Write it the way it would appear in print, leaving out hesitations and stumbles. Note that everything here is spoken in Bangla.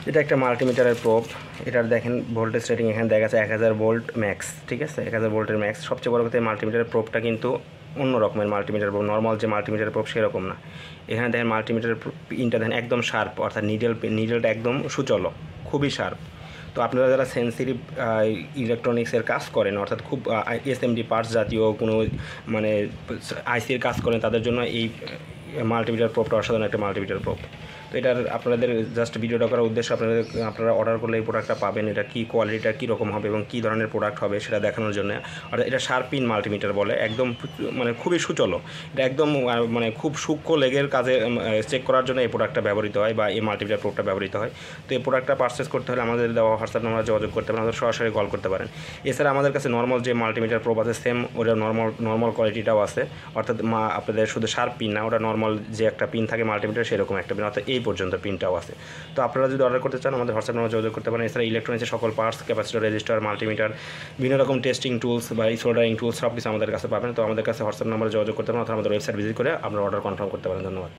এটা একটা মাল্টিমিটারের প্রোব। এটার দেখেন ভোল্টেজ রেটিং এখানে দেখা যাচ্ছে 1000 ভোল্ট ম্যাক্স, ঠিক আছে, 1000 ভোল্টের ম্যাক্স। সবচেয়ে বড় কথা মাল্টিমিটারের প্রোবটা কিন্তু অন্য রকমের মাল্টিমিটার প্রোব, নর্মাল যে মাল্টিমিটারের প্রোব সেরকম না। এখানে দেখেন মাল্টিমিটারের পিনটা দেখেন একদম শার্প, অর্থাৎ নিডেলটা একদম সুচল, খুবই শার্প। তো আপনারা যারা সেন্সিটিভ ইলেকট্রনিক্সের কাজ করেন, অর্থাৎ খুব এসএমডি পার্টস জাতীয় কোনো মানে আইসির কাজ করেন, তাদের জন্য এই মাল্টিমিটার প্রোবটা অসাধারণ একটা মাল্টিমিটার প্রোব। তো এটার আপনাদের জাস্ট ভিডিওটা করার উদ্দেশ্য আপনারা অর্ডার করলে এই প্রোডাক্টটা পাবেন, এটা কী কোয়ালিটিটা কীরকম হবে এবং কী ধরনের প্রোডাক্ট হবে সেটা দেখানোর জন্য। অর্থাৎ এটা শার্পিন মাল্টিমিটার বলে, একদম মানে খুবই সুচলো। এটা একদম মানে খুব সূক্ষ্ম লেগের কাজে চেক করার জন্য এই প্রোডাক্টটা ব্যবহৃত হয় বা এই মাল্টিমিটার প্রোবটা ব্যবহৃত হয়। তো এই প্রোডাক্টটা পারচেস করতে হলে আমাদের দেওয়া হোয়াটসঅ্যাপ নাম্বারে যোগাযোগ করতে পারেন, আমাদের সরাসরি কল করতে পারেন। এছাড়া আমাদের কাছে নর্মাল যে মাল্টিমিটার প্রোব আছে সেম ওটা নর্মাল কোয়ালিটিটাও আছে, অর্থাৎ আপনাদের শুধু শার্প পিন না, ওটা নর্মাল যে একটা পিন থাকে মাল্টিমিটার সেরকম একটা পিন, অর্থাৎ এই পর্যন্ত পিনটাও আছে। তো আপনারা যদি অর্ডার করতে চান আমাদের হোয়াটসঅ্যাপ নাম্বারে যোগাযোগ করতে পারেন। এছাড়া ইলেকট্রনিক্সের সকল পার্টস, ক্যাপাসিটর, রেজিস্টার, মাল্টিমিটার, বিভিন্ন রকম টেস্টিং টুলস বা এই সোল্ডারিং টুলস সব কিছু আমাদের কাছে পাবেন। তো আমাদের কাছে হোয়াটসঅ্যাপ নাম্বারে যোগাযোগ করতে পারেন অথবা আমাদের ওয়েবসাইট ভিজিট করে আপনারা অর্ডার কনফার্ম করতে পারেন। ধন্যবাদ।